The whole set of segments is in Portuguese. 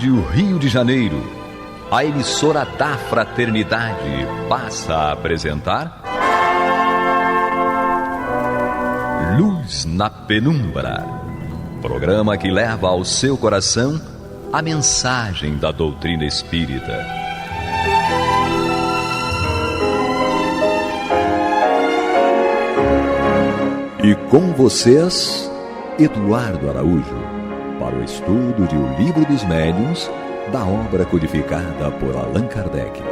Rádio Rio de Janeiro, a emissora da Fraternidade, passa a apresentar Luz na Penumbra, programa que leva ao seu coração a mensagem da doutrina espírita. E com vocês, Eduardo Araújo, para o estudo de O Livro dos Médiuns, da obra codificada por Allan Kardec.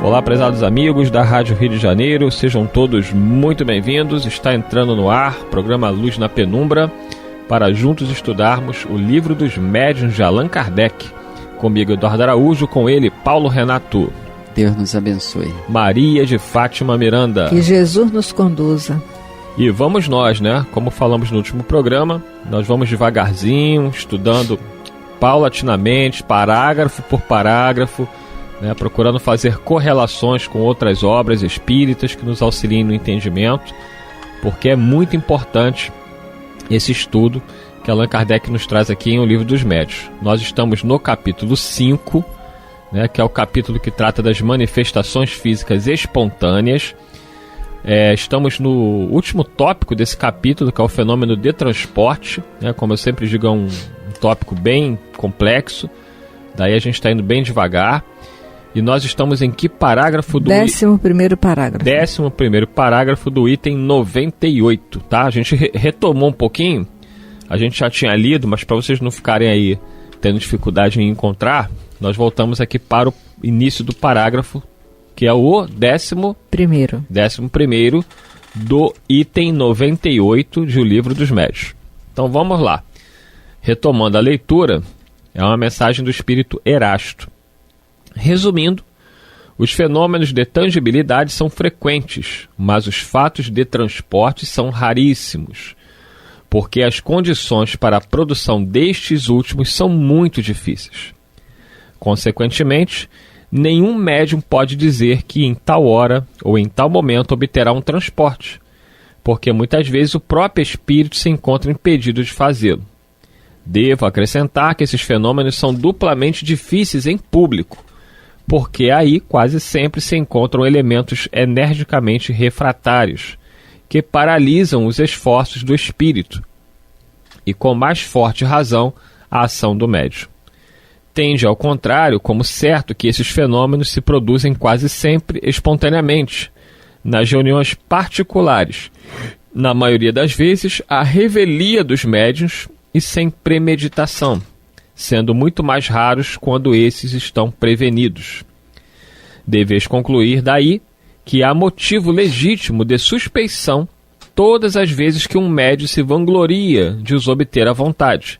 Olá, prezados amigos da Rádio Rio de Janeiro, sejam todos muito bem-vindos. Está entrando no ar o programa Luz na Penumbra, para juntos estudarmos O Livro dos Médiuns de Allan Kardec. Comigo, Eduardo Araújo, com ele, Paulo Renato. Deus nos abençoe. Maria de Fátima Miranda. Que Jesus nos conduza. E vamos nós, né? Como falamos no último programa, nós vamos devagarzinho, estudando paulatinamente, parágrafo por parágrafo, né? Procurando fazer correlações com outras obras espíritas que nos auxiliem no entendimento, porque é muito importante esse estudo que Allan Kardec nos traz aqui em O Livro dos Médiuns. Nós estamos no capítulo 5, né? Que é o capítulo que trata das manifestações físicas espontâneas. Estamos no último tópico desse capítulo, que é o fenômeno de transporte, né? Como eu sempre digo, é um tópico bem complexo, daí a gente está indo bem devagar. E nós estamos em que parágrafo do... 11º parágrafo. 11º parágrafo do item 98, tá? A gente retomou um pouquinho, a gente já tinha lido, mas para vocês não ficarem aí tendo dificuldade em encontrar, nós voltamos aqui para o início do parágrafo, que é o 11º do item 98 de O Livro dos Médiuns. Então vamos lá. Retomando a leitura, é uma mensagem do espírito Erasto. Resumindo, os fenômenos de tangibilidade são frequentes, mas os fatos de transporte são raríssimos, porque as condições para a produção destes últimos são muito difíceis. Consequentemente, nenhum médium pode dizer que em tal hora ou em tal momento obterá um transporte, porque muitas vezes o próprio espírito se encontra impedido de fazê-lo. Devo acrescentar que esses fenômenos são duplamente difíceis em público, porque aí quase sempre se encontram elementos energicamente refratários, que paralisam os esforços do espírito, e com mais forte razão a ação do médium. Tende, ao contrário, como certo que esses fenômenos se produzem quase sempre espontaneamente, nas reuniões particulares, na maioria das vezes, à revelia dos médiuns e sem premeditação, sendo muito mais raros quando esses estão prevenidos. Deveis concluir daí que há motivo legítimo de suspeição todas as vezes que um médium se vangloria de os obter à vontade,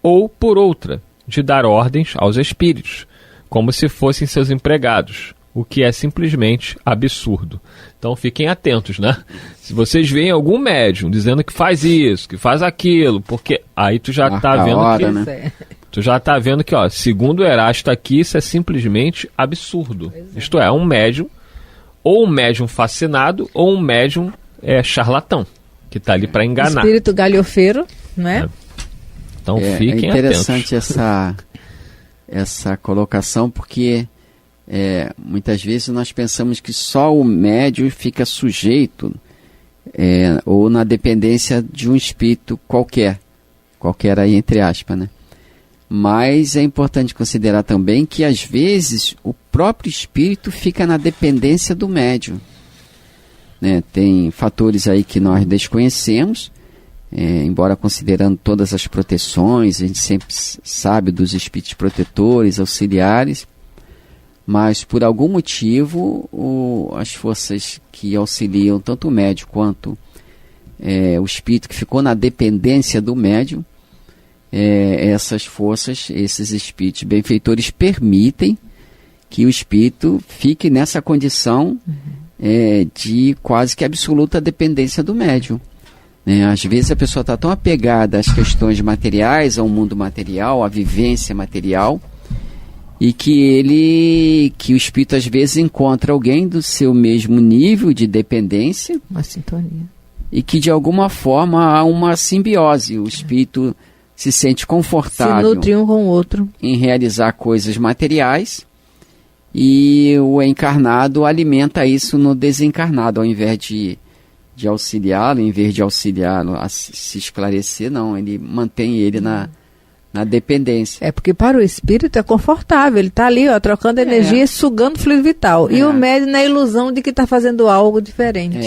ou, por outra, de dar ordens aos espíritos, como se fossem seus empregados, o que é simplesmente absurdo. Então fiquem atentos, né? Se vocês veem algum médium dizendo que faz isso, que faz aquilo, porque aí tu já está vendo hora, que... né? Tu já está vendo que, ó, segundo o Erasto aqui, isso é simplesmente absurdo. Isto é, um médium, ou um médium fascinado, ou um médium charlatão, que está ali para enganar. Espírito galhofeiro, né? Então fiquem interessante atentos. essa colocação, porque muitas vezes nós pensamos que só o médium fica sujeito ou na dependência de um espírito qualquer aí entre aspas, né? Mas é importante considerar também que às vezes o próprio espírito fica na dependência do médium, né? Tem fatores aí que nós desconhecemos, embora considerando todas as proteções, a gente sempre sabe dos espíritos protetores, auxiliares, mas por algum motivo as forças que auxiliam tanto o médium quanto o espírito que ficou na dependência do médium, essas forças, esses espíritos benfeitores permitem que o espírito fique nessa condição de quase que absoluta dependência do médium. Às vezes a pessoa está tão apegada às questões materiais, ao mundo material, à vivência material, e que o espírito às vezes encontra alguém do seu mesmo nível de dependência, uma sintonia, e que de alguma forma há uma simbiose. O espírito se sente confortável, se nutre um com o outro, em realizar coisas materiais, e o encarnado alimenta isso no desencarnado, ao invés de auxiliá-lo, em vez de auxiliá-lo a se esclarecer, não, ele mantém ele na dependência. É porque para o espírito é confortável, ele está ali, ó, trocando energia, sugando fluido vital. E o médium na ilusão de que está fazendo algo diferente.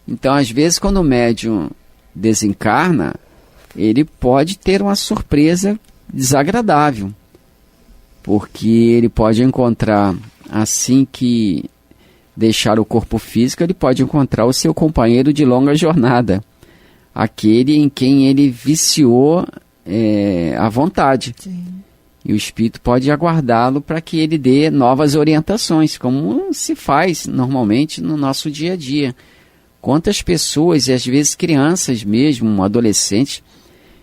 Então, às vezes, quando o médium desencarna, ele pode ter uma surpresa desagradável, porque ele pode encontrar, assim que deixar o corpo físico, ele pode encontrar o seu companheiro de longa jornada, aquele em quem ele viciou à vontade. Sim. E o espírito pode aguardá-lo para que ele dê novas orientações, como se faz normalmente no nosso dia a dia. Quantas pessoas, e às vezes crianças mesmo, adolescentes,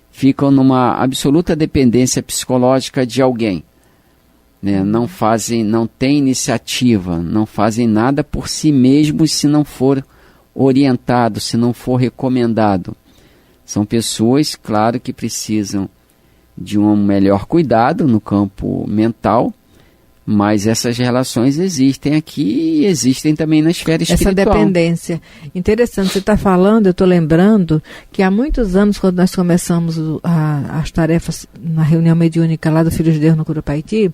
ficam numa absoluta dependência psicológica de alguém, né? Não têm iniciativa, não fazem nada por si mesmos se não for orientado, se não for recomendado. São pessoas, claro, que precisam de um melhor cuidado no campo mental, mas essas relações existem aqui e existem também na esfera espiritual. Essa dependência. Interessante, você está falando, eu estou lembrando que há muitos anos, quando nós começamos as tarefas na reunião mediúnica lá do Filhos de Deus no Curupaiti,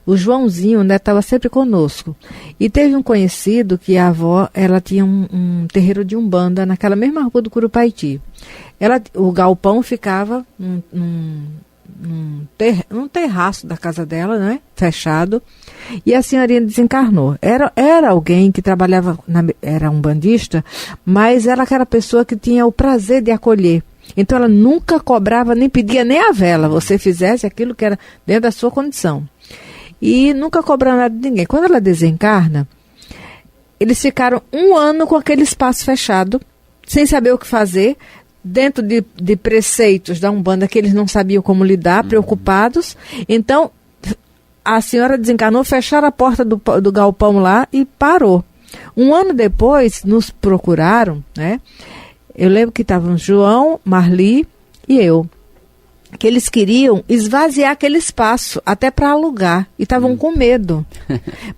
o Joãozinho, né, estava sempre conosco. E teve um conhecido que a avó, ela tinha um terreiro de umbanda naquela mesma rua do Curupaiti. O galpão ficava num terraço da casa dela, né, fechado, e a senhorinha desencarnou. Era alguém que trabalhava, era um bandista, mas era aquela pessoa que tinha o prazer de acolher. Então ela nunca cobrava, nem pedia nem a vela, você fizesse aquilo que era dentro da sua condição. E nunca cobrava nada de ninguém. Quando ela desencarna, eles ficaram 1 ano com aquele espaço fechado, sem saber o que fazer, dentro de preceitos da Umbanda que eles não sabiam como lidar, preocupados. Então, a senhora desencarnou, fecharam a porta do galpão lá e parou. 1 ano depois, nos procuraram, né? Eu lembro que estavam João, Marli e eu, que eles queriam esvaziar aquele espaço, até para alugar, e estavam com medo.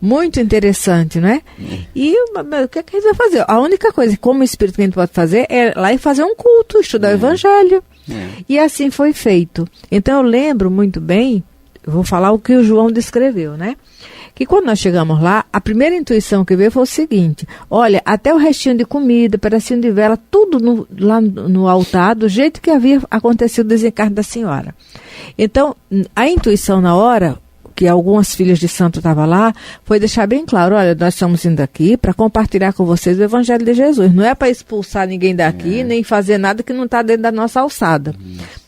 Muito interessante, não é? E o que a gente vai fazer? A única coisa, como espírito que a gente pode fazer, é lá e fazer um culto, estudar o Evangelho. E assim foi feito. Então eu lembro muito bem, eu vou falar o que o João descreveu, né? Que quando nós chegamos lá, a primeira intuição que veio foi o seguinte: olha, até o restinho de comida, pedacinho de vela, tudo lá no altar, do jeito que havia acontecido o desencarne da senhora. Então, a intuição na hora, que algumas filhas de santo estavam lá, foi deixar bem claro: olha, nós estamos indo aqui para compartilhar com vocês o Evangelho de Jesus. Não é para expulsar ninguém daqui, nem fazer nada que não está dentro da nossa alçada.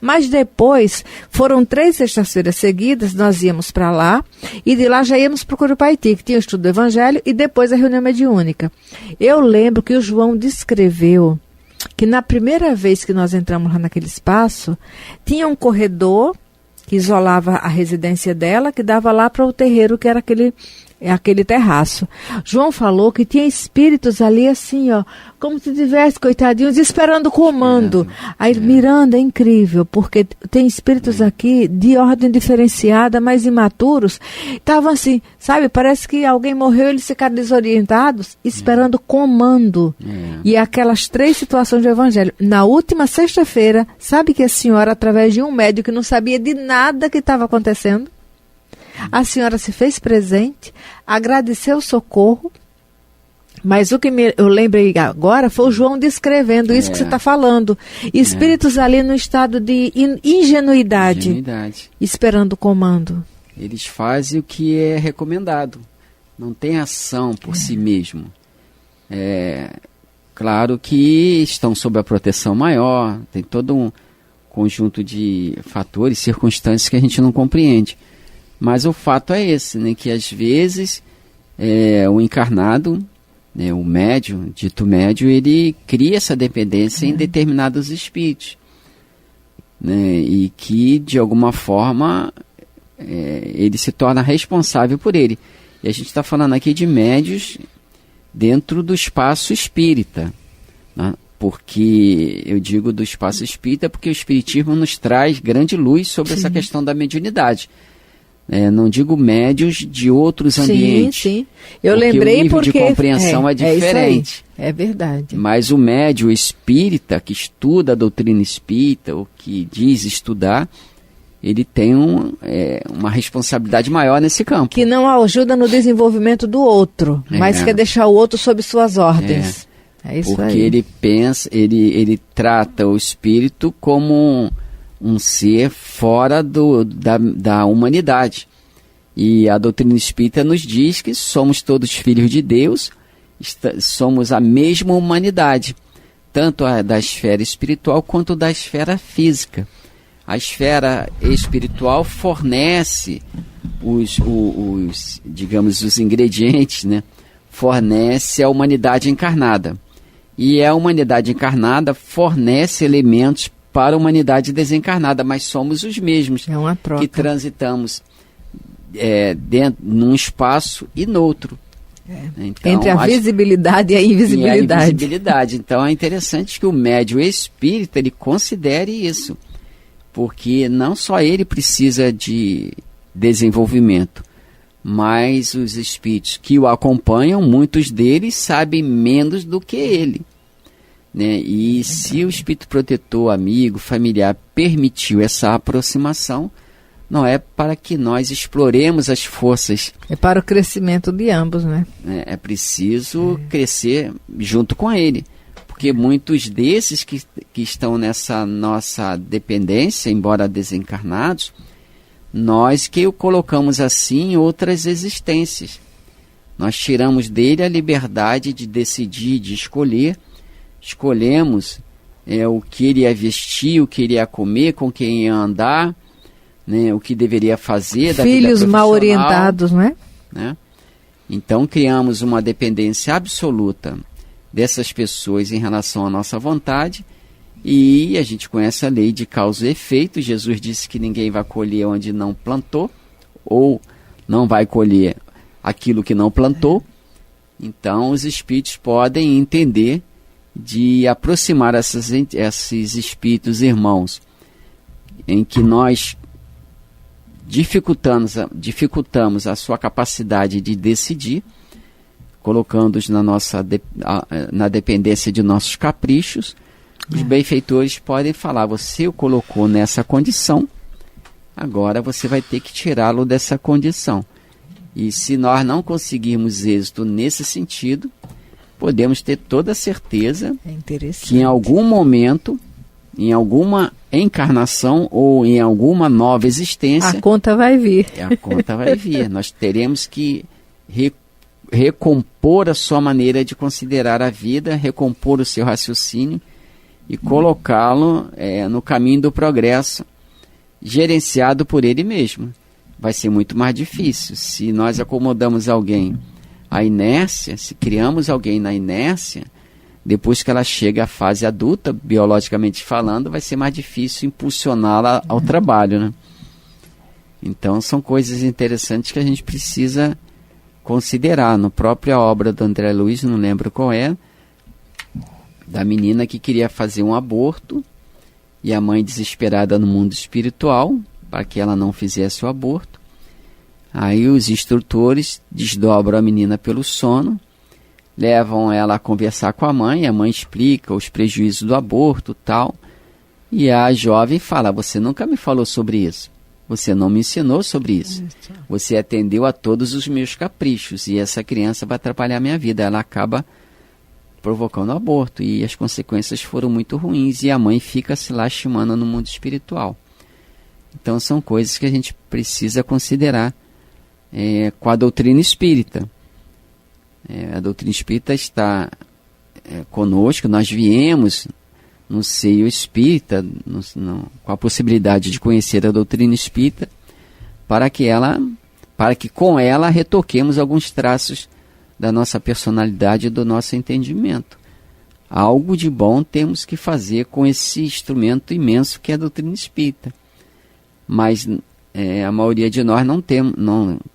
Mas depois, foram 3 sextas-feiras seguidas, nós íamos para lá, e de lá já íamos para o Curupaiti, que tinha o estudo do Evangelho, e depois a reunião mediúnica. Eu lembro que o João descreveu que na primeira vez que nós entramos lá naquele espaço, tinha um corredor que isolava a residência dela, que dava lá para o terreiro, que era aquele terraço. João falou que tinha espíritos ali assim, ó, como se tivesse, coitadinhos, esperando o comando. Aí, Miranda, é incrível, porque tem espíritos aqui de ordem diferenciada, mas imaturos. Estavam assim, sabe, parece que alguém morreu, eles ficaram desorientados, esperando comando. E aquelas 3 situações do Evangelho. Na última sexta-feira, sabe que a senhora, através de um médium que não sabia de nada que estava acontecendo, a senhora se fez presente, agradeceu o socorro, mas o que eu lembrei agora foi o João descrevendo isso que você está falando. Espíritos ali no estado de ingenuidade, esperando o comando. Eles fazem o que é recomendado, não tem ação por si mesmo. Claro que estão sob a proteção maior, tem todo um conjunto de fatores, circunstâncias que a gente não compreende. Mas o fato é esse, né, que às vezes o encarnado, né, o médium, dito médium, ele cria essa dependência em determinados espíritos, né, e que de alguma forma ele se torna responsável por ele. E a gente está falando aqui de médios dentro do espaço espírita, né? porque eu digo do espaço espírita porque o espiritismo nos traz grande luz sobre essa questão da mediunidade. Não digo médios de outros ambientes. Sim. Eu lembrei o nível porque de compreensão é diferente. É verdade. Mas o médium espírita que estuda a doutrina espírita, ou que diz estudar, ele tem uma responsabilidade maior nesse campo. Que não ajuda no desenvolvimento do outro, mas quer deixar o outro sob suas ordens. É isso porque aí. ele pensa, ele trata o espírito como um ser fora da humanidade. E a doutrina espírita nos diz que somos todos filhos de Deus, somos a mesma humanidade, tanto da esfera espiritual quanto da esfera física. A esfera espiritual fornece os ingredientes, né? Fornece a humanidade encarnada. E a humanidade encarnada fornece elementos para a humanidade desencarnada, mas somos os mesmos que transitamos num espaço e noutro. Então, entre a visibilidade e a invisibilidade. Então é interessante que o médium espírita ele considere isso, porque não só ele precisa de desenvolvimento, mas os espíritos que o acompanham, muitos deles sabem menos do que ele. Né? E se o espírito protetor, amigo, familiar permitiu essa aproximação, não é para que nós exploremos as forças. É para o crescimento de ambos, né? É preciso crescer junto com ele. Porque muitos desses que estão nessa nossa dependência, embora desencarnados, nós que o colocamos assim em outras existências. Nós tiramos dele a liberdade de decidir, de escolher. Escolhemos o que ele ia vestir, o que ele ia comer, com quem ia andar, né, o que deveria fazer da vida profissional. Filhos mal orientados, não é? Né? Então criamos uma dependência absoluta dessas pessoas em relação à nossa vontade, e a gente conhece a lei de causa e efeito. Jesus disse que ninguém vai colher onde não plantou, ou não vai colher aquilo que não plantou. Então os espíritos podem entender de aproximar esses espíritos irmãos, em que nós dificultamos a sua capacidade de decidir, colocando-os na dependência de nossos caprichos. Os benfeitores podem falar: você o colocou nessa condição, agora você vai ter que tirá-lo dessa condição. E se nós não conseguirmos êxito nesse sentido, podemos ter toda a certeza que em algum momento, em alguma encarnação ou em alguma nova existência, a conta vai vir. A conta vai vir. Nós teremos que recompor a sua maneira de considerar a vida, recompor o seu raciocínio e colocá-lo no caminho do progresso, gerenciado por ele mesmo. Vai ser muito mais difícil. Se nós acomodamos alguém à inércia, se criamos alguém na inércia, depois que ela chega à fase adulta, biologicamente falando, vai ser mais difícil impulsioná-la ao trabalho, né? Então são coisas interessantes que a gente precisa considerar. Na própria obra do André Luiz, não lembro qual é, da menina que queria fazer um aborto, e a mãe desesperada no mundo espiritual, para que ela não fizesse o aborto. Aí os instrutores desdobram a menina pelo sono, levam ela a conversar com a mãe explica os prejuízos do aborto, tal, e a jovem fala: você nunca me falou sobre isso, você não me ensinou sobre isso, você atendeu a todos os meus caprichos, e essa criança vai atrapalhar a minha vida. Ela acaba provocando o aborto, e as consequências foram muito ruins, e a mãe fica se lastimando no mundo espiritual. Então são coisas que a gente precisa considerar com a doutrina espírita. A doutrina espírita está conosco, nós viemos no seio espírita, com a possibilidade de conhecer a doutrina espírita, para que com ela retoquemos alguns traços da nossa personalidade e do nosso entendimento. Algo de bom temos que fazer com esse instrumento imenso que é a doutrina espírita. Mas a maioria de nós não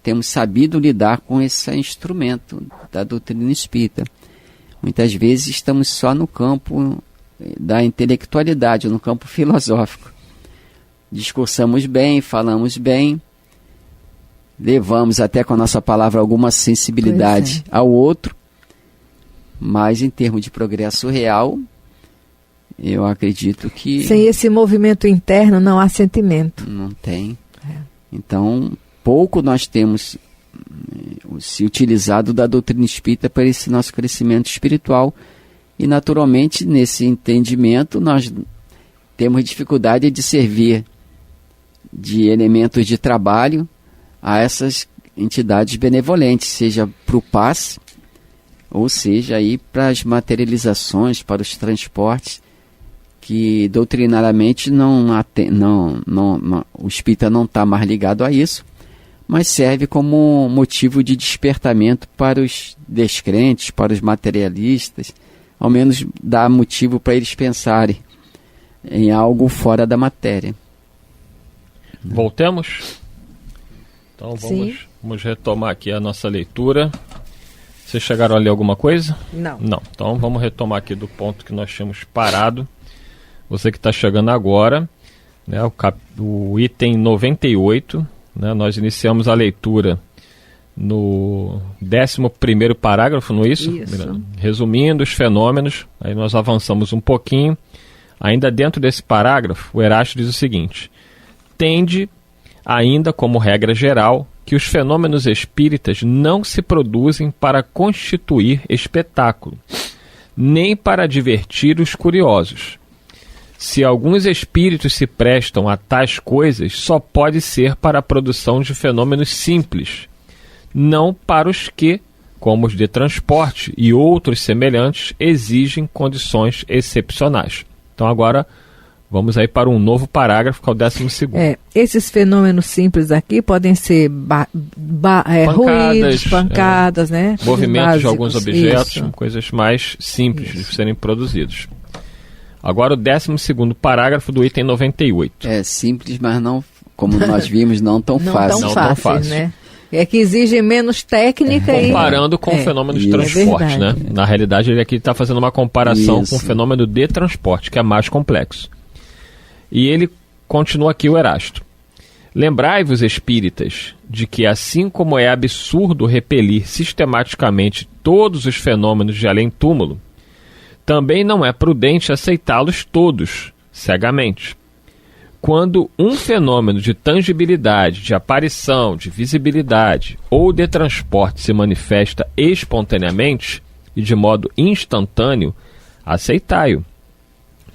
temos sabido lidar com esse instrumento da doutrina espírita. Muitas vezes estamos só no campo da intelectualidade, no campo filosófico. Discursamos bem, falamos bem, levamos até com a nossa palavra alguma sensibilidade ao outro, mas em termos de progresso real, eu acredito que... Sem esse movimento interno não há sentimento. Não tem. Então, pouco nós temos se utilizado da doutrina espírita para esse nosso crescimento espiritual e, naturalmente, nesse entendimento, nós temos dificuldade de servir de elementos de trabalho a essas entidades benevolentes, seja para o passe, ou seja, aí para as materializações, para os transportes, que doutrinariamente o espírita não está mais ligado a isso, mas serve como motivo de despertamento para os descrentes, para os materialistas, ao menos dá motivo para eles pensarem em algo fora da matéria. Voltemos? Então vamos retomar aqui a nossa leitura. Vocês chegaram a ler alguma coisa? Não. Não. Então vamos retomar aqui do ponto que nós tínhamos parado. Você que está chegando agora, né, o item 98, né, nós iniciamos a leitura no 11º parágrafo, não é isso? Isso. Resumindo os fenômenos, aí nós avançamos um pouquinho. Ainda dentro desse parágrafo, o Erasto diz o seguinte: tende, ainda como regra geral, que os fenômenos espíritas não se produzem para constituir espetáculo, nem para divertir os curiosos. Se alguns espíritos se prestam a tais coisas, só pode ser para a produção de fenômenos simples, não para os que, como os de transporte e outros semelhantes, exigem condições excepcionais. Então agora vamos aí para um novo parágrafo, que é o 12º. Esses fenômenos simples aqui podem ser ruídos, pancadas, né? Movimentos básicos, de alguns objetos, isso. Coisas mais simples de serem produzidos. Agora o 12º parágrafo do item 98. É simples, mas não, como nós vimos, não tão fácil. Não tão fácil, né? É que exigem menos técnica. Comparando com o fenômeno de transporte, né? Na realidade, ele aqui está fazendo uma comparação com o fenômeno de transporte, que é mais complexo. E ele continua aqui, o Erasto. Lembrai-vos, espíritas, de que assim como é absurdo repelir sistematicamente todos os fenômenos de além-túmulo, também não é prudente aceitá-los todos, cegamente. Quando um fenômeno de tangibilidade, de aparição, de visibilidade ou de transporte se manifesta espontaneamente e de modo instantâneo, aceitai-o.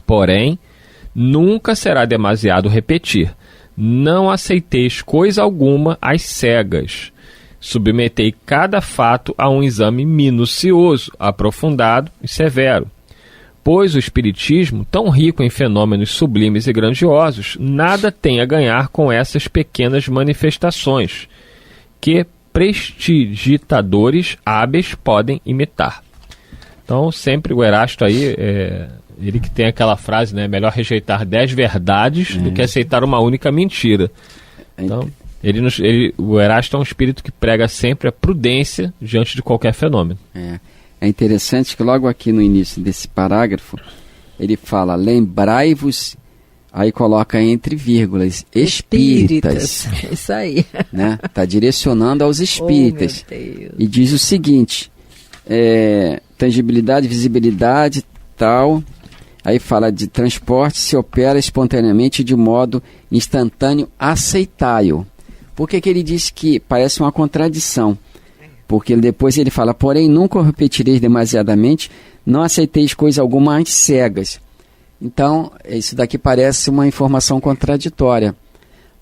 Porém, nunca será demasiado repetir: não aceiteis coisa alguma às cegas. Submetei cada fato a um exame minucioso, aprofundado e severo. Pois o Espiritismo, tão rico em fenômenos sublimes e grandiosos, nada tem a ganhar com essas pequenas manifestações, que prestidigitadores hábeis podem imitar. Então, sempre o Erasto aí, ele que tem aquela frase, né, melhor rejeitar 10 verdades do que aceitar uma única mentira. Então, o Erasto é um espírito que prega sempre a prudência diante de qualquer fenômeno. É interessante que logo aqui no início desse parágrafo, ele fala: lembrai-vos, aí coloca entre vírgulas, espíritas. Isso aí. Né? Está direcionando aos espíritas. Oh, meu Deus. E diz o seguinte: tangibilidade, visibilidade, tal. Aí fala de transporte, se opera espontaneamente de modo instantâneo, aceitai-o. Por que ele diz que parece uma contradição? Porque depois ele fala: porém nunca o repetireis demasiadamente, não aceiteis coisa alguma às cegas. Então, isso daqui parece uma informação contraditória.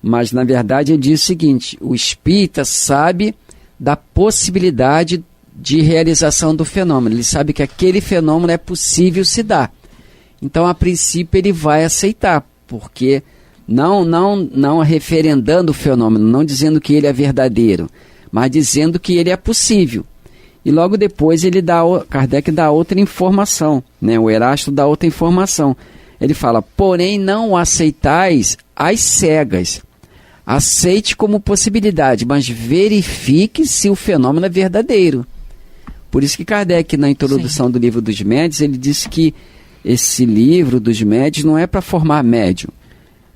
Mas, na verdade, ele diz o seguinte: o espírita sabe da possibilidade de realização do fenômeno. Ele sabe que aquele fenômeno é possível se dar. Então, a princípio, ele vai aceitar, porque não referendando o fenômeno, não dizendo que ele é verdadeiro, mas dizendo que ele é possível. E logo depois Kardec dá outra informação, né? O Erasto dá outra informação. Ele fala: porém não aceitais às cegas. Aceite como possibilidade, mas verifique se o fenômeno é verdadeiro. Por isso que Kardec, na introdução do Livro dos Médiuns, ele disse que esse livro dos médiuns não é para formar médium,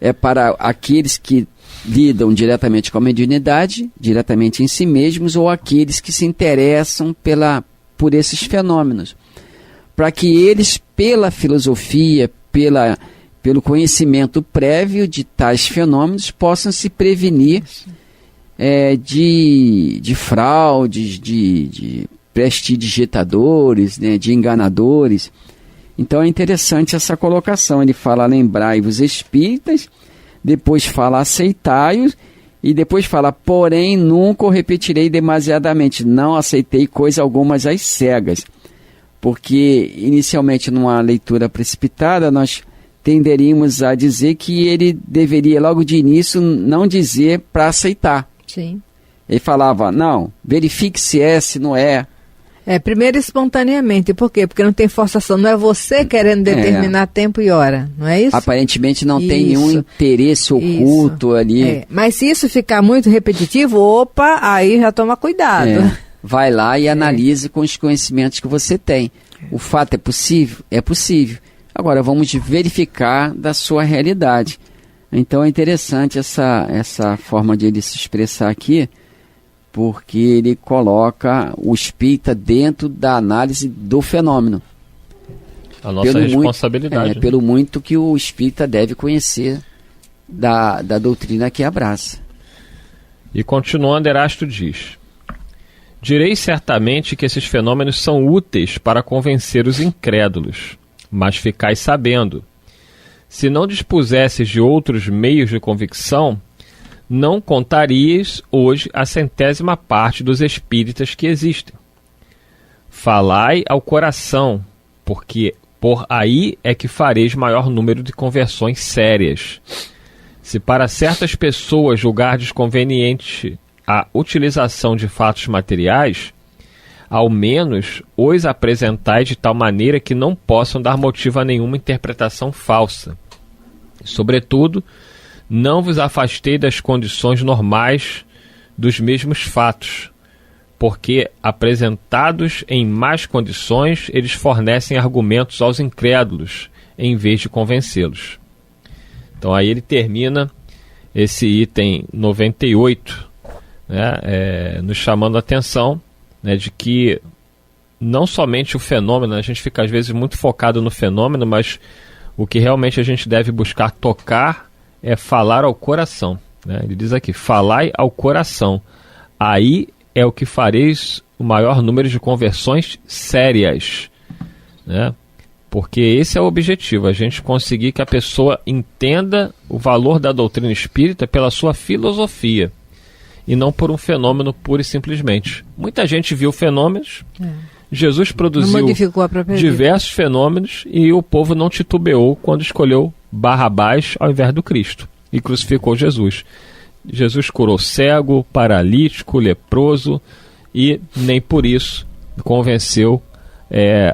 é para aqueles que lidam diretamente com a mediunidade, diretamente em si mesmos, ou aqueles que se interessam por esses fenômenos, para que eles, pela filosofia, pelo conhecimento prévio de tais fenômenos, possam se prevenir de fraudes, de prestidigitadores, né, de enganadores. Então é interessante essa colocação. Ele fala: lembrai-vos espíritas, depois fala: aceitai-os, e depois fala: porém nunca o repetirei demasiadamente, não aceitei coisa alguma às cegas. Porque inicialmente, numa leitura precipitada, nós tenderíamos a dizer que ele deveria logo de início não dizer para aceitar. Sim. Ele falava: não, verifique se é, se não é. Primeiro espontaneamente. Por quê? Porque não tem forçação. Não é você querendo determinar tempo e hora. Não é isso? Aparentemente não tem nenhum interesse oculto ali. Mas se isso ficar muito repetitivo, aí já toma cuidado. Vai lá e analise com os conhecimentos que você tem. O fato é possível? É possível. Agora vamos verificar da sua realidade. Então é interessante essa forma de ele se expressar aqui, porque ele coloca o espírita dentro da análise do fenômeno. A nossa responsabilidade. Pelo muito que o espírita deve conhecer da doutrina que abraça. E continuando, Erasto diz: direi certamente que esses fenômenos são úteis para convencer os incrédulos, mas ficais sabendo, se não dispusesses de outros meios de convicção, não contarias hoje a 100ª parte dos espíritas que existem. Falai ao coração, porque por aí é que fareis maior número de conversões sérias. Se para certas pessoas julgardes conveniente a utilização de fatos materiais, ao menos os apresentai de tal maneira que não possam dar motivo a nenhuma interpretação falsa. Sobretudo, não vos afastei das condições normais dos mesmos fatos, porque, apresentados em más condições, eles fornecem argumentos aos incrédulos, em vez de convencê-los. Então aí ele termina esse item 98, nos chamando a atenção, né, de que não somente o fenômeno, a gente fica às vezes muito focado no fenômeno, mas o que realmente a gente deve buscar tocar é falar ao coração. Né? Ele diz aqui: falai ao coração, aí é o que fareis o maior número de conversões sérias. Né? Porque esse é o objetivo, a gente conseguir que a pessoa entenda o valor da doutrina espírita pela sua filosofia, e não por um fenômeno puro e simplesmente. Muita gente viu fenômenos, Jesus produziu diversos fenômenos, e o povo não titubeou quando escolheu Barrabás ao invés do Cristo e crucificou Jesus. Jesus curou cego, paralítico, leproso, e nem por isso convenceu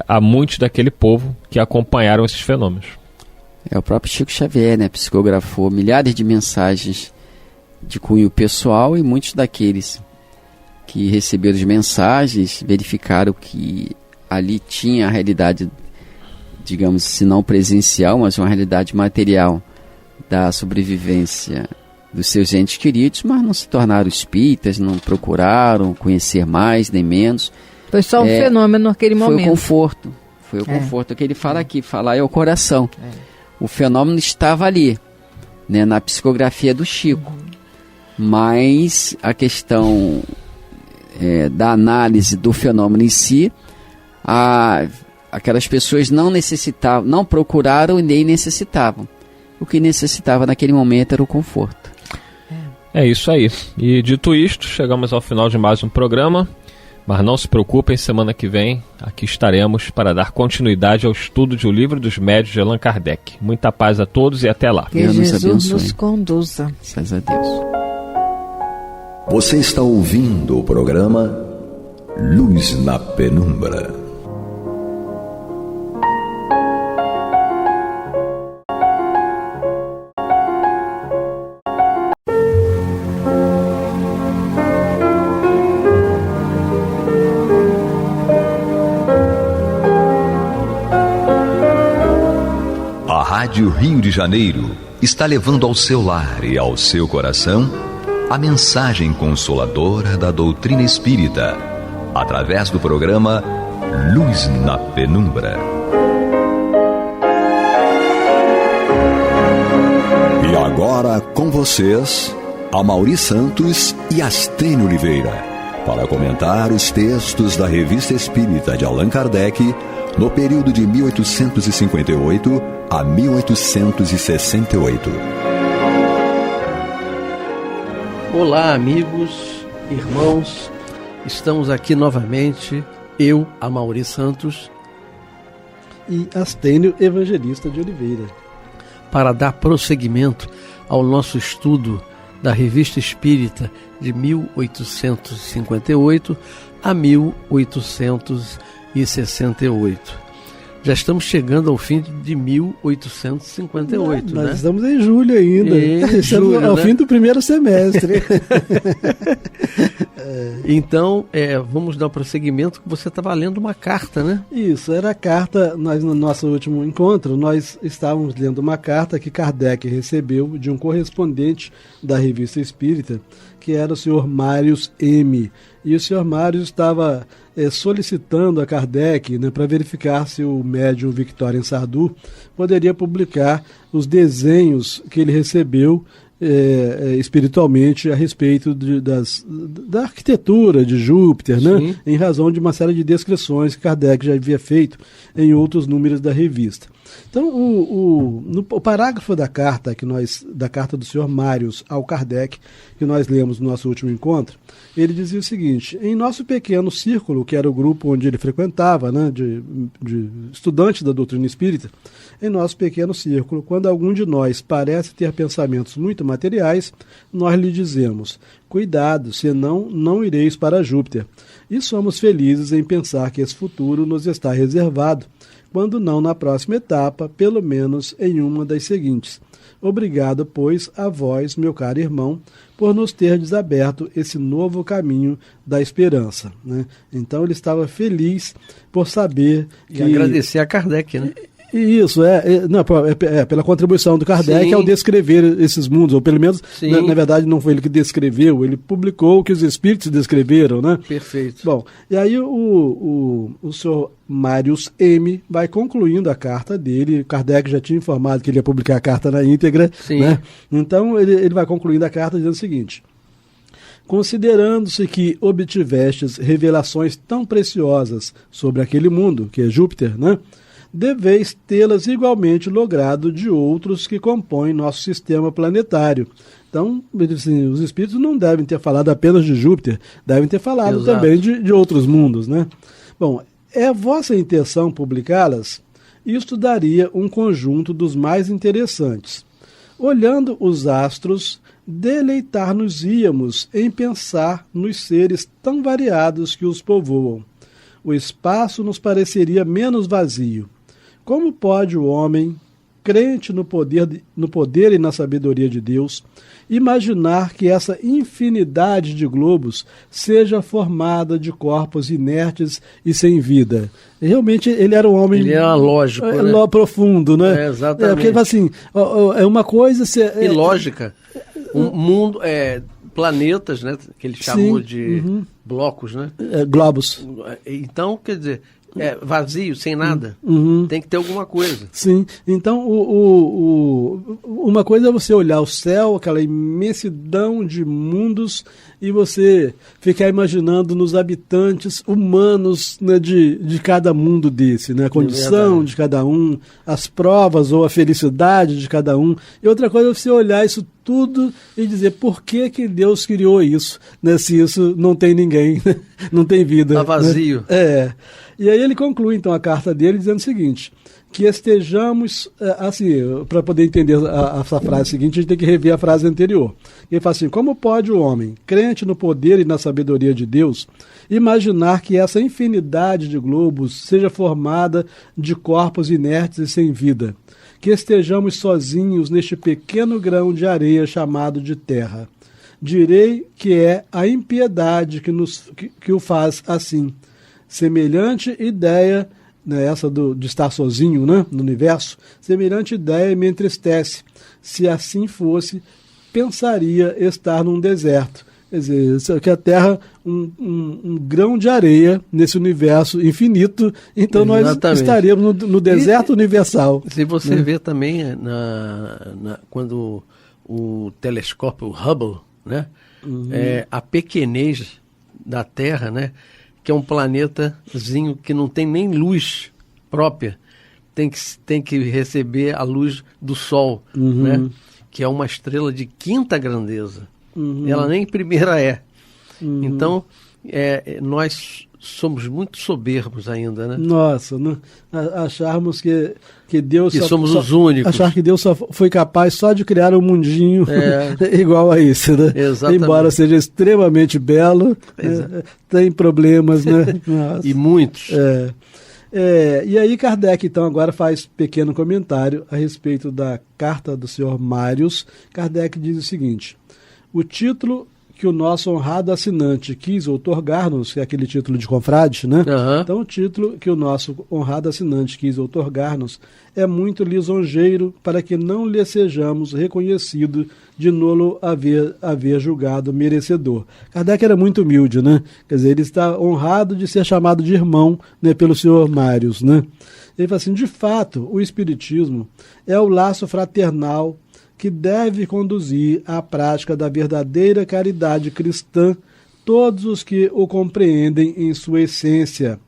a muitos daquele povo que acompanharam esses fenômenos. O próprio Chico Xavier, né, psicografou milhares de mensagens de cunho pessoal, e muitos daqueles que receberam as mensagens verificaram que ali tinha a realidade, digamos, se não presencial, mas uma realidade material da sobrevivência dos seus entes queridos, mas não se tornaram espíritas, não procuraram conhecer mais nem menos. Foi só um fenômeno naquele momento. Foi o conforto que ele fala aqui, falar é o coração. O fenômeno estava ali, né, na psicografia do Chico. Mas a questão da análise do fenômeno em si, aquelas pessoas não necessitavam, não procuraram e nem necessitavam. O que necessitava naquele momento era o conforto. É isso aí. E dito isto, chegamos ao final de mais um programa. Mas não se preocupem, semana que vem aqui estaremos para dar continuidade ao estudo de O Livro dos Médiuns de Allan Kardec. Muita paz a todos e até lá. Que Jesus nos conduza. Graças a Deus. Você está ouvindo o programa Luz na Penumbra. Rádio Rio de Janeiro está levando ao seu lar e ao seu coração a mensagem consoladora da doutrina espírita, através do programa Luz na Penumbra. E agora com vocês, Amaury Santos e Astênio Oliveira, para comentar os textos da Revista Espírita de Allan Kardec no período de 1858 a 1868. Olá, amigos, irmãos, estamos aqui novamente, eu, Amaury Santos e Astênio Evangelista de Oliveira, para dar prosseguimento ao nosso estudo da Revista Espírita de 1858 a 1868. Já estamos chegando ao fim de 1858, nós né? estamos em julho ainda. Julho, ao né? fim do primeiro semestre. Então, vamos dar prosseguimento, que você estava lendo uma carta, né? Isso, era a carta, no nosso último encontro, nós estávamos lendo uma carta que Kardec recebeu de um correspondente da Revista Espírita, que era o senhor Marius M. E o senhor Marius estava solicitando a Kardec, né, para verificar se o médium Victorien Sardou poderia publicar os desenhos que ele recebeu espiritualmente a respeito da arquitetura de Júpiter, né? Em razão de uma série de descrições que Kardec já havia feito em outros números da revista. Então, no parágrafo da carta do Sr. Marius ao Kardec, que nós lemos no nosso último encontro, ele dizia o seguinte: em nosso pequeno círculo, que era o grupo onde ele frequentava, né, de estudantes da doutrina espírita, em nosso pequeno círculo, quando algum de nós parece ter pensamentos muito materiais, nós lhe dizemos: cuidado, senão não ireis para Júpiter. E somos felizes em pensar que esse futuro nos está reservado, quando não na próxima etapa, pelo menos em uma das seguintes. Obrigado, pois, a vós, meu caro irmão, por nos ter desaberto esse novo caminho da esperança, né? Então ele estava feliz por saber E agradecer a Kardec, né? Isso, pela contribuição do Kardec ao descrever esses mundos, ou pelo menos, na verdade, não foi ele que descreveu, ele publicou o que os espíritos descreveram, né? Perfeito. Bom, e aí o senhor Marius M. vai concluindo a carta dele. Kardec já tinha informado que ele ia publicar a carta na íntegra, né? Então ele vai concluindo a carta dizendo o seguinte: considerando-se que obtivestes revelações tão preciosas sobre aquele mundo, que é Júpiter, né? Deveis tê-las igualmente logrado de outros que compõem nosso sistema planetário. Então, assim, os espíritos não devem ter falado apenas de Júpiter, devem ter falado também de outros mundos, né? Bom, é vossa intenção publicá-las? Isto daria um conjunto dos mais interessantes. Olhando os astros, deleitar-nos-íamos em pensar nos seres tão variados que os povoam. O espaço nos pareceria menos vazio. Como pode o homem, crente no poder e na sabedoria de Deus, imaginar que essa infinidade de globos seja formada de corpos inertes e sem vida? Realmente ele era um homem... Ele era lógico, né? Profundo, né? Exatamente. Porque assim, é uma coisa... E lógica. Um mundo... planetas, né, que ele chamou de blocos, né? Globos. Então, quer dizer, vazio, sem nada. Tem que ter alguma coisa. Sim. Então, uma coisa é você olhar o céu, aquela imensidão de mundos, e você ficar imaginando nos habitantes humanos, né, de cada mundo desse, né? A condição de cada um, as provas ou a felicidade de cada um. E outra coisa é você olhar isso tudo e dizer por que Deus criou isso, né? Se isso não tem ninguém, não tem vida. Está vazio. Né? E aí ele conclui então a carta dele dizendo o seguinte: que estejamos, assim, para poder entender essa frase seguinte, a gente tem que rever a frase anterior. Ele fala assim: como pode o homem, crente no poder e na sabedoria de Deus, imaginar que essa infinidade de globos seja formada de corpos inertes e sem vida? Que estejamos sozinhos neste pequeno grão de areia chamado de terra. Direi que é a impiedade que o faz assim. Semelhante ideia né, essa de estar sozinho, né, no universo, semelhante ideia me entristece. Se assim fosse, pensaria estar num deserto. Quer dizer, que a Terra um grão de areia nesse universo infinito, então Exatamente. Nós estaríamos no deserto universal. Se você vê também quando o telescópio Hubble, né, a pequenez da Terra, né, que é um planetazinho que não tem nem luz própria, tem que receber a luz do Sol, né, que é uma estrela de quinta grandeza. Ela nem primeira é. Então, nós somos muito soberbos ainda, né? Nossa, né? Acharmos que Deus... Que somos os únicos. Achar que Deus só foi capaz só de criar um mundinho igual a esse, né? Exatamente. Embora seja extremamente belo, tem problemas, né? Nossa. E muitos. E aí Kardec, então, agora faz pequeno comentário a respeito da carta do senhor Marius. Kardec diz o seguinte: o título que o nosso honrado assinante quis outorgar-nos, que é aquele título de confrade, né? Então, o título que o nosso honrado assinante quis outorgar-nos é muito lisonjeiro para que não lhe sejamos reconhecido de nolo haver julgado merecedor. Kardec era muito humilde, né? Quer dizer, ele está honrado de ser chamado de irmão, né, pelo senhor Marius, né? Ele fala assim: de fato, o Espiritismo é o laço fraternal que deve conduzir à prática da verdadeira caridade cristã todos os que o compreendem em sua essência,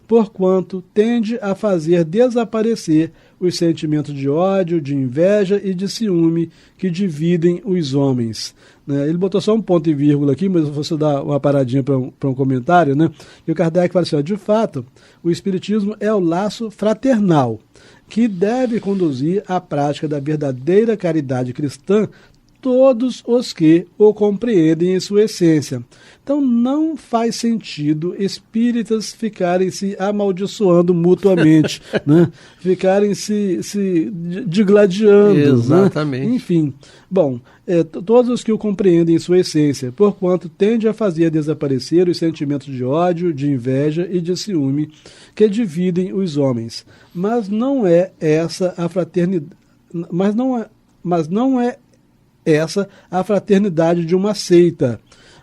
porquanto tende a fazer desaparecer os sentimentos de ódio, de inveja e de ciúme que dividem os homens. Ele botou só um ponto e vírgula aqui, mas eu vou só dar uma paradinha para um comentário, né? E o Kardec fala assim: de fato, o Espiritismo é o laço fraternal que deve conduzir à prática da verdadeira caridade cristã todos os que o compreendem em sua essência. Então não faz sentido espíritas ficarem se amaldiçoando mutuamente, né? Ficarem se digladiando. Exatamente. Né? Enfim, bom, todos os que o compreendem em sua essência, porquanto tende a fazer desaparecer os sentimentos de ódio, de inveja e de ciúme que dividem os homens. Mas não é essa a fraternidade, mas não é essa a fraternidade de uma seita.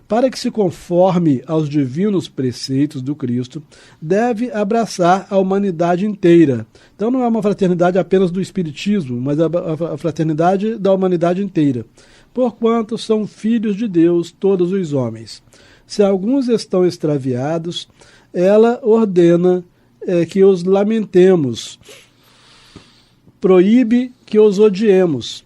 Para que se conforme aos divinos preceitos do Cristo, deve abraçar a humanidade inteira. Então não é uma fraternidade apenas do Espiritismo, mas a fraternidade da humanidade inteira. Porquanto são filhos de Deus todos os homens. Se alguns estão extraviados, ela ordena que os lamentemos, proíbe que os odiemos.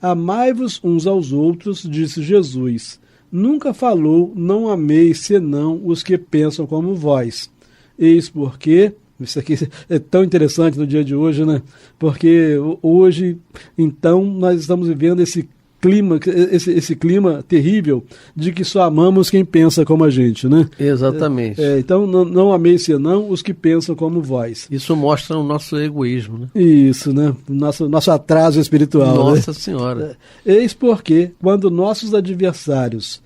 Amai-vos uns aos outros, disse Jesus. Nunca falou, não ameis senão os que pensam como vós. Eis porque, isso aqui é tão interessante no dia de hoje, né? Porque hoje, então, nós estamos vivendo esse clima terrível de que só amamos quem pensa como a gente, né? Exatamente. Então, não ameis senão os que pensam como vós. Isso mostra o nosso egoísmo, né? Isso, né? Nosso atraso espiritual. Nossa, né? Senhora. Eis porque, quando nossos adversários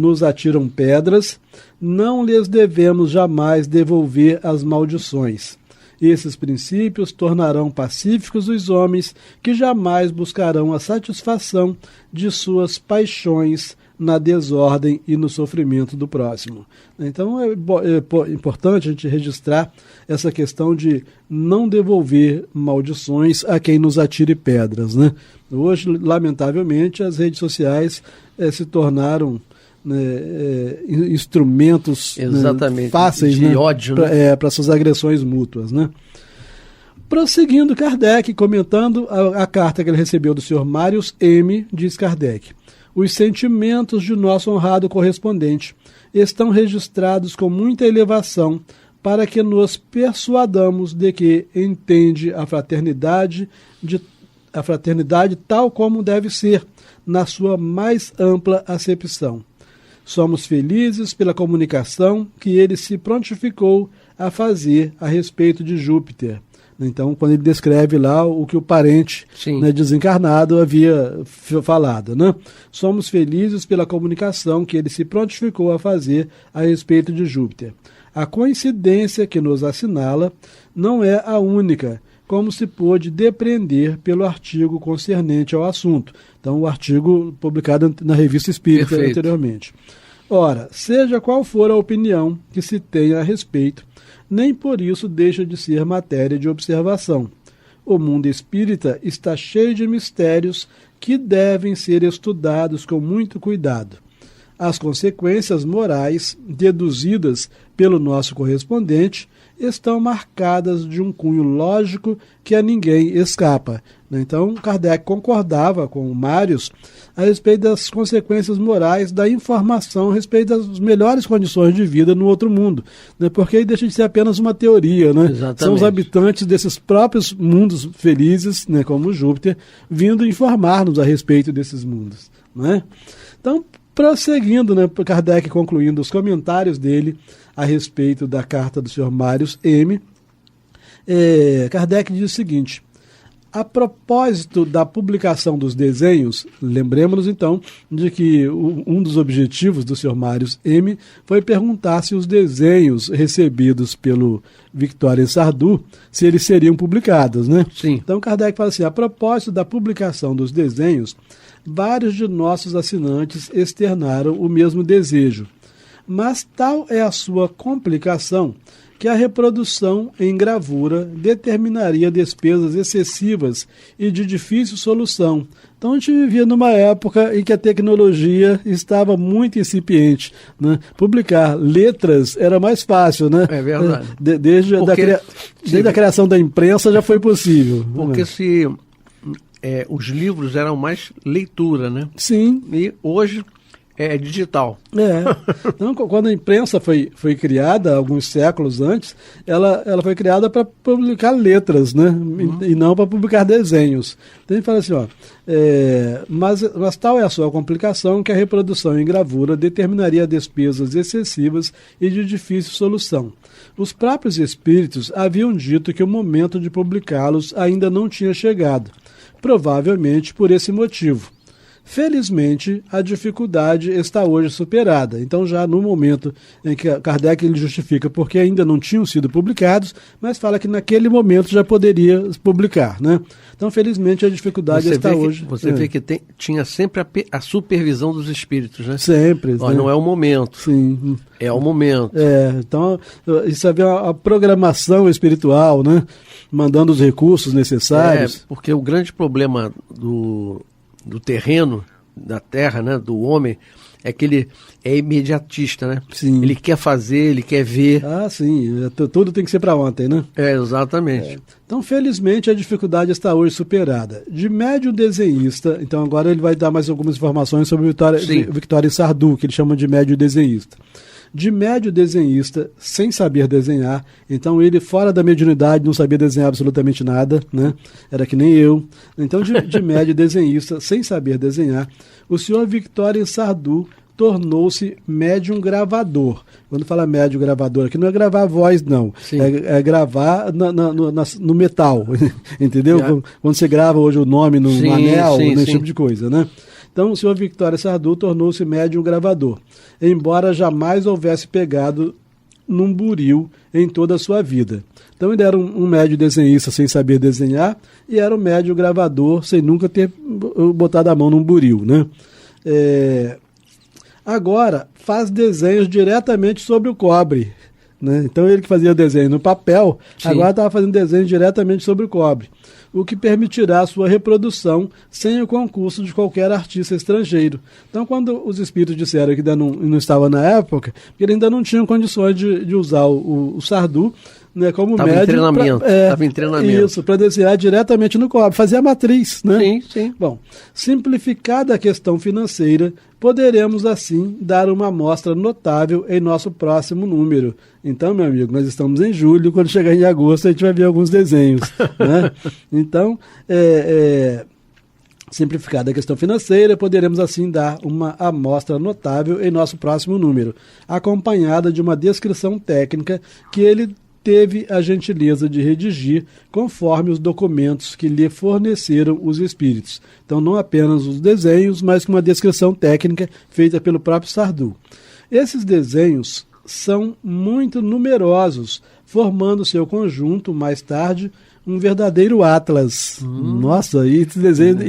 nos atiram pedras, não lhes devemos jamais devolver as maldições. Esses princípios tornarão pacíficos os homens que jamais buscarão a satisfação de suas paixões na desordem e no sofrimento do próximo. Então é importante a gente registrar essa questão de não devolver maldições a quem nos atire pedras, né? Hoje, lamentavelmente, as redes sociais se tornaram instrumentos fáceis de ódio, para suas agressões mútuas, né? Prosseguindo, Kardec, comentando a carta que ele recebeu do Sr. Marius M., diz Kardec: os sentimentos de nosso honrado correspondente estão registrados com muita elevação para que nos persuadamos de que entende a fraternidade tal como deve ser, na sua mais ampla acepção. Somos felizes pela comunicação que ele se prontificou a fazer a respeito de Júpiter. Então, quando ele descreve lá o que o parente, né, desencarnado havia falado, né? Somos felizes pela comunicação que ele se prontificou a fazer a respeito de Júpiter. A coincidência que nos assinala não é a única, como se pôde depreender pelo artigo concernente ao assunto. Então, o artigo publicado na Revista Espírita anteriormente. Ora, seja qual for a opinião que se tenha a respeito, nem por isso deixa de ser matéria de observação. O mundo espírita está cheio de mistérios que devem ser estudados com muito cuidado. As consequências morais deduzidas pelo nosso correspondente estão marcadas de um cunho lógico que a ninguém escapa. Então, Kardec concordava com o Marius a respeito das consequências morais da informação a respeito das melhores condições de vida no outro mundo, né? Porque aí deixa de ser apenas uma teoria, né? São os habitantes desses próprios mundos felizes, né, como Júpiter, vindo informar-nos a respeito desses mundos, né? Então, prosseguindo, né, Kardec concluindo os comentários dele a respeito da carta do Sr. Marius M., Kardec diz o seguinte: a propósito da publicação dos desenhos, lembremos-nos então de que um dos objetivos do Sr. Marius M. foi perguntar se os desenhos recebidos pelo Victorien Sardou, se eles seriam publicados, né? Sim. Então Kardec fala assim: a propósito da publicação dos desenhos, vários de nossos assinantes externaram o mesmo desejo. Mas tal é a sua complicação que a reprodução em gravura determinaria despesas excessivas e de difícil solução. Então a gente vivia numa época em que a tecnologia estava muito incipiente, né? Publicar letras era mais fácil, né? É verdade. Desde a criação da imprensa já foi possível. Porque os livros eram mais leitura, né? Sim. E hoje é digital. Então, quando a imprensa foi criada, alguns séculos antes, ela foi criada para publicar letras, né? E não para publicar desenhos. Então a gente fala assim, mas tal é a sua complicação que a reprodução em gravura determinaria despesas excessivas e de difícil solução. Os próprios espíritos haviam dito que o momento de publicá-los ainda não tinha chegado, provavelmente por esse motivo. Felizmente, a dificuldade está hoje superada. Então, já no momento em que Kardec ele justifica porque ainda não tinham sido publicados, mas fala que naquele momento já poderia publicar, né? Então, felizmente, a dificuldade está hoje. Você vê que tinha sempre a supervisão dos espíritos, né? Sempre. Né? Não é o momento. Sim. É o momento. Então, isso havia a programação espiritual, né? Mandando os recursos necessários. Porque o grande problema do terreno, da terra, né, do homem, é que ele é imediatista, né? Sim. Ele quer fazer, ele quer ver. Ah, sim. Tudo tem que ser para ontem, né? Exatamente. Então, felizmente, a dificuldade está hoje superada. De médio desenhista, então agora ele vai dar mais algumas informações sobre o Victorien Sardou, que ele chama de médio desenhista. De médio desenhista, sem saber desenhar, então ele fora da mediunidade não sabia desenhar absolutamente nada, né? Era que nem eu. Então de médio desenhista, sem saber desenhar, o senhor Victorien Sardou tornou-se médium gravador. Quando fala médium gravador aqui, não é gravar a voz, não. É gravar no metal, entendeu? Quando você grava hoje o nome no anel, nesse tipo de coisa, né? Então, o senhor Victorien Sardou tornou-se médium gravador, embora jamais houvesse pegado num buril em toda a sua vida. Então, ele era um médium desenhista sem saber desenhar e era um médium gravador sem nunca ter botado a mão num buril, né? Agora, faz desenhos diretamente sobre o cobre, né? Então, ele que fazia desenho no papel, agora estava fazendo desenho diretamente sobre o cobre, o que permitirá a sua reprodução sem o concurso de qualquer artista estrangeiro. Então, quando os espíritos disseram que ainda não estava na época, porque eles ainda não tinham condições de usar o Sardou, né, como médium. Estava em treinamento. Isso, para desenhar diretamente no cobre, fazer a matriz, né? Sim. Bom, simplificada a questão financeira, poderemos assim dar uma amostra notável em nosso próximo número. Então, meu amigo, nós estamos em julho, quando chegar em agosto a gente vai ver alguns desenhos, né? Então, simplificada a questão financeira, poderemos assim dar uma amostra notável em nosso próximo número, acompanhada de uma descrição técnica que ele teve a gentileza de redigir conforme os documentos que lhe forneceram os espíritos. Então, não apenas os desenhos, mas com uma descrição técnica feita pelo próprio Sardou. Esses desenhos são muito numerosos, formando seu conjunto, mais tarde, um verdadeiro atlas. Nossa, e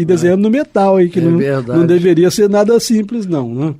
desenhando no metal, aí, que não deveria ser nada simples, não, né?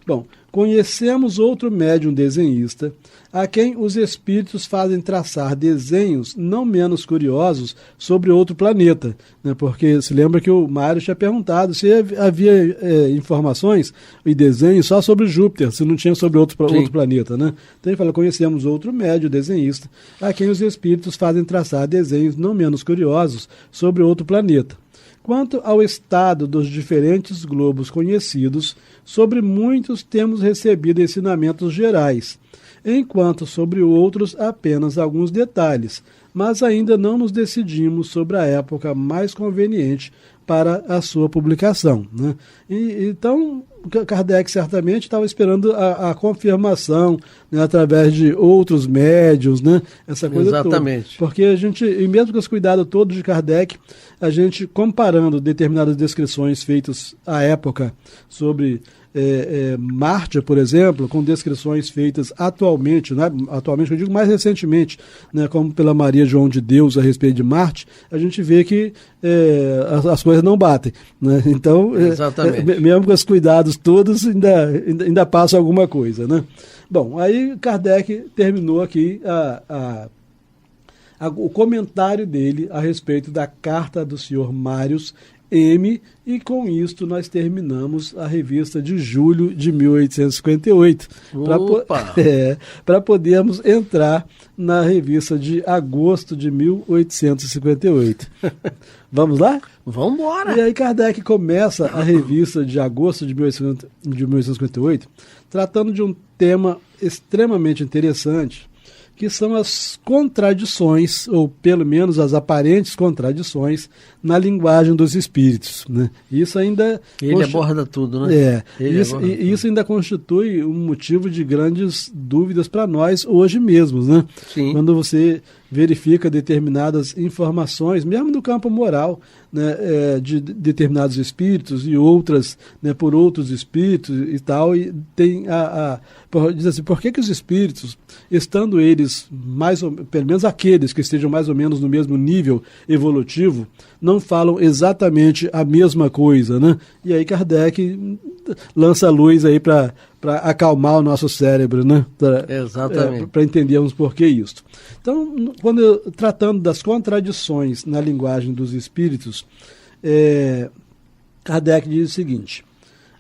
Bom, conhecemos outro médium desenhista, a quem os espíritos fazem traçar desenhos não menos curiosos sobre outro planeta, né? Porque se lembra que o Mário tinha perguntado se havia informações e desenhos só sobre Júpiter, se não tinha sobre outro planeta, né? Então ele fala, conhecemos outro médium desenhista, a quem os espíritos fazem traçar desenhos não menos curiosos sobre outro planeta. Quanto ao estado dos diferentes globos conhecidos, sobre muitos temos recebido ensinamentos gerais, enquanto sobre outros apenas alguns detalhes, mas ainda não nos decidimos sobre a época mais conveniente para a sua publicação, né? Então, Kardec certamente estava esperando a confirmação, né, através de outros médiuns, né, essa coisa Exatamente. toda. Porque a gente, e mesmo com esse cuidado todo de Kardec, a gente comparando determinadas descrições feitas à época sobre Marte, por exemplo, com descrições feitas atualmente, né, atualmente, eu digo mais recentemente, né, como pela Maria João de Deus a respeito de Marte, a gente vê que as coisas não batem, né? Então, mesmo com os cuidados todos, ainda passa alguma coisa, né? Bom, aí Kardec terminou aqui o comentário dele a respeito da carta do senhor Marius M, e com isto nós terminamos a revista de julho de 1858, para podermos entrar na revista de agosto de 1858. Vamos lá? Vamos embora! E aí Kardec começa a revista de agosto de 1858 tratando de um tema extremamente interessante, que são as contradições, ou pelo menos as aparentes contradições, na linguagem dos espíritos, né? Isso ainda... Ele aborda tudo, né? Isso ainda constitui um motivo de grandes dúvidas para nós hoje mesmos, né? Sim. Quando você verifica determinadas informações, mesmo do campo moral, né, de determinados espíritos e outras, né, por outros espíritos e tal, e tem diz assim, por que os espíritos, estando eles pelo menos aqueles que estejam mais ou menos no mesmo nível evolutivo, não falam exatamente a mesma coisa, né? E aí Kardec lança a luz aí para acalmar o nosso cérebro, né? Exatamente. Para entendermos por que isso. Então, tratando das contradições na linguagem dos espíritos, Kardec diz o seguinte: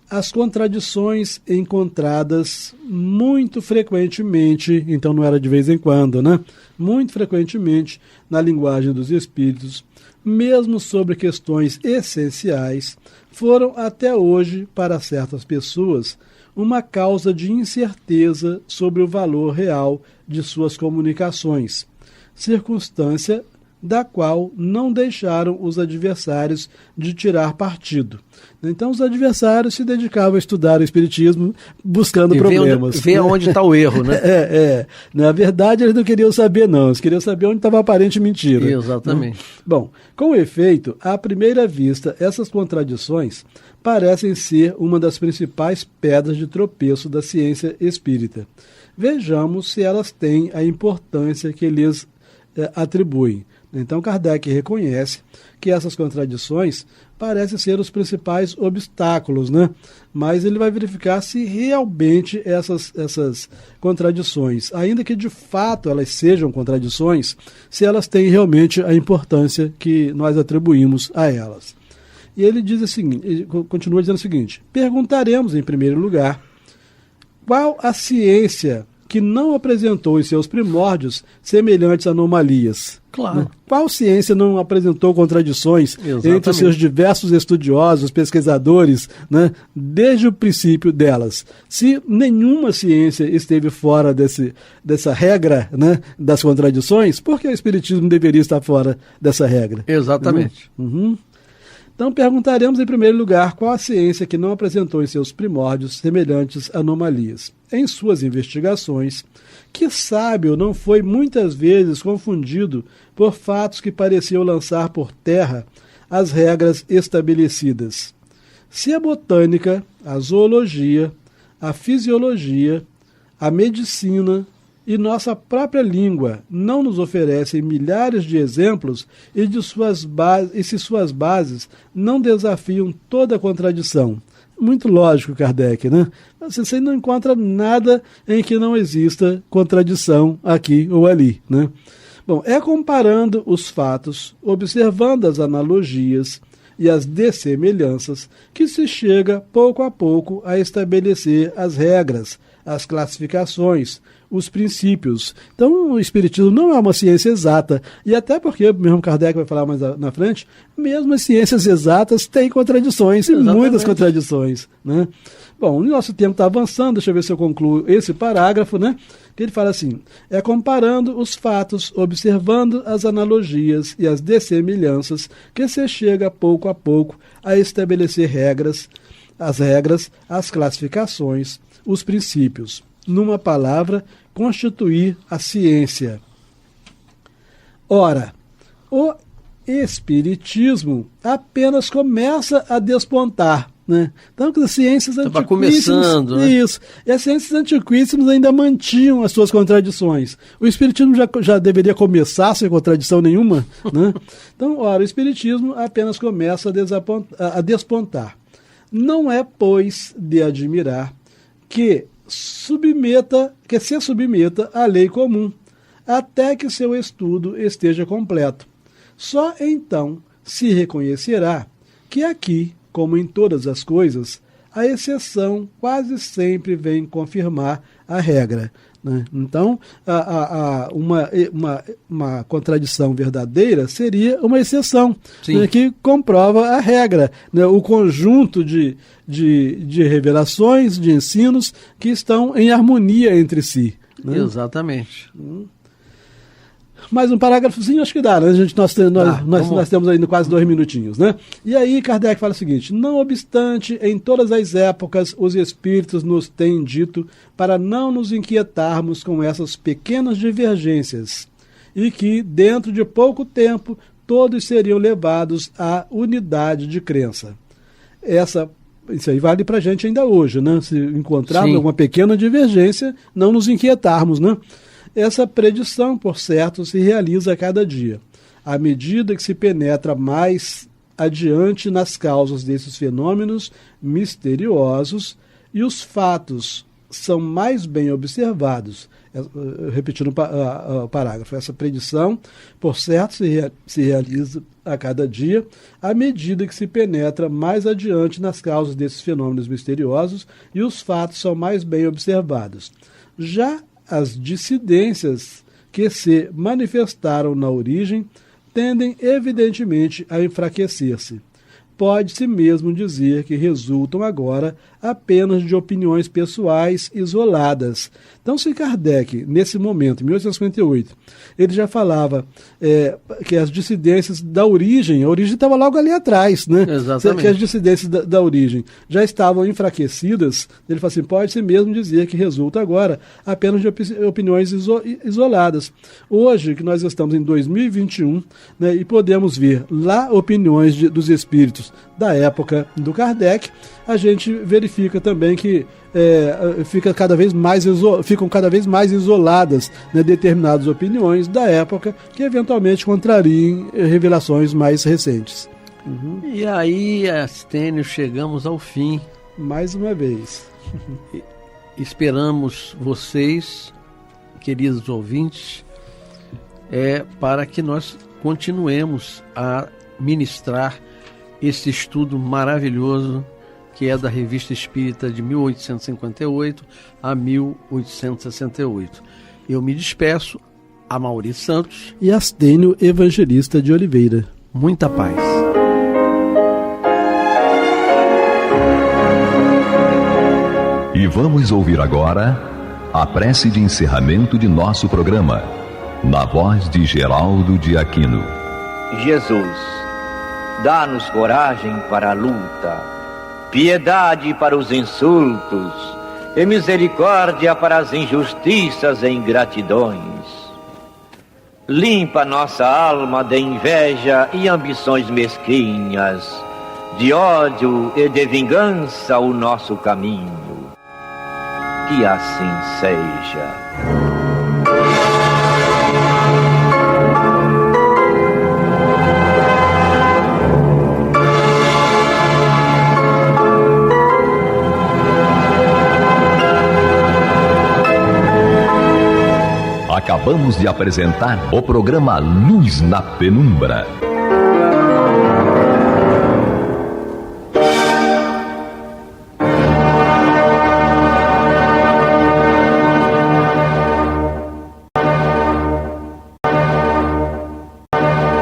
as contradições encontradas muito frequentemente, então não era de vez em quando, né? Muito frequentemente na linguagem dos espíritos, mesmo sobre questões essenciais, foram até hoje, para certas pessoas, uma causa de incerteza sobre o valor real de suas comunicações, circunstância da qual não deixaram os adversários de tirar partido. Então os adversários se dedicavam a estudar o espiritismo buscando problemas. Ver onde está o erro, né? Na verdade, eles não queriam saber, não. Eles queriam saber onde estava a aparente mentira. Exatamente. Né? Bom, com efeito, à primeira vista, essas contradições parecem ser uma das principais pedras de tropeço da ciência espírita. Vejamos se elas têm a importância que lhes atribuem. Então Kardec reconhece que essas contradições parecem ser os principais obstáculos, né? Mas ele vai verificar se realmente essas contradições, ainda que de fato elas sejam contradições, se elas têm realmente a importância que nós atribuímos a elas. E ele diz o seguinte, ele continua dizendo o seguinte: perguntaremos em primeiro lugar qual a ciência que não apresentou em seus primórdios semelhantes anomalias. Claro. Né? Qual ciência não apresentou contradições entre os seus diversos estudiosos, pesquisadores, né, desde o princípio delas? Se nenhuma ciência esteve fora dessa regra, né, das contradições, por que o espiritismo deveria estar fora dessa regra? Exatamente. Uhum. Então perguntaremos em primeiro lugar qual a ciência que não apresentou em seus primórdios semelhantes anomalias. Em suas investigações, que sábio não foi muitas vezes confundido por fatos que pareciam lançar por terra as regras estabelecidas. Se a botânica, a zoologia, a fisiologia, a medicina e nossa própria língua não nos oferecem milhares de exemplos e se suas bases não desafiam toda a contradição? Muito lógico, Kardec, né? Você não encontra nada em que não exista contradição aqui ou ali, né? Bom, é comparando os fatos, observando as analogias e as dessemelhanças que se chega, pouco a pouco, a estabelecer as regras, as classificações, os princípios. Então, o Espiritismo não é uma ciência exata, e até porque, mesmo Kardec vai falar mais na frente, mesmo as ciências exatas têm contradições, e muitas contradições, né? Bom, o nosso tempo está avançando, deixa eu ver se eu concluo esse parágrafo, né? Que ele fala assim: é comparando os fatos, observando as analogias e as dessemelhanças, que se chega pouco a pouco a estabelecer as classificações, os princípios. Numa palavra, constituir a ciência. Ora, o Espiritismo apenas começa a despontar, né? Então, as ciências antiquíssimas... começando, né? Isso. E as ciências antiquíssimas ainda mantinham as suas contradições. O Espiritismo já deveria começar sem contradição nenhuma, né? Então, ora, o Espiritismo apenas começa a despontar. Não é, pois, de admirar que se submeta à lei comum, até que seu estudo esteja completo. Só então se reconhecerá que aqui, como em todas as coisas, a exceção quase sempre vem confirmar a regra, né? Então, uma contradição verdadeira seria uma exceção, né, que comprova a regra, né, o conjunto de revelações, de ensinos que estão em harmonia entre si, né? Exatamente. Mais um parágrafozinho, acho que dá, né? Nós temos ainda quase 2 minutinhos, né? E aí Kardec fala o seguinte: não obstante, em todas as épocas, os espíritos nos têm dito para não nos inquietarmos com essas pequenas divergências, e que, dentro de pouco tempo, todos seriam levados à unidade de crença. Isso aí vale para a gente ainda hoje, né? Se encontrarmos alguma pequena divergência, não nos inquietarmos, né? Essa predição, por certo, se realiza a cada dia, à medida que se penetra mais adiante nas causas desses fenômenos misteriosos e os fatos são mais bem observados. Repetindo o parágrafo, essa predição, por certo, se realiza a cada dia, à medida que se penetra mais adiante nas causas desses fenômenos misteriosos e os fatos são mais bem observados. Já as dissidências que se manifestaram na origem tendem evidentemente a enfraquecer-se. Pode-se mesmo dizer que resultam agora apenas de opiniões pessoais isoladas. Então, se Kardec, nesse momento, em 1858, ele já falava que as dissidências da origem, a origem estava logo ali atrás, né? Exatamente. Que as dissidências da origem já estavam enfraquecidas, ele fala assim, pode-se mesmo dizer que resulta agora apenas de opiniões isoladas. Hoje, que nós estamos em 2021, né, e podemos ver lá opiniões dos espíritos da época do Kardec, a gente verifica também que ficam cada vez mais isoladas, né, determinadas opiniões da época que eventualmente contrariem revelações mais recentes. E aí, Astênio, chegamos ao fim. Mais uma vez. Esperamos vocês, queridos ouvintes, para que nós continuemos a ministrar esse estudo maravilhoso que é da Revista Espírita de 1858 a 1868. Eu me despeço, Amaury Santos e Astênio Evangelista de Oliveira. Muita paz. E vamos ouvir agora a prece de encerramento de nosso programa, na voz de Geraldo de Aquino. Jesus, dá-nos coragem para a luta, piedade para os insultos e misericórdia para as injustiças e ingratidões. Limpa nossa alma de inveja e ambições mesquinhas, de ódio e de vingança o nosso caminho. que assim seja. Acabamos de apresentar o programa Luz na Penumbra.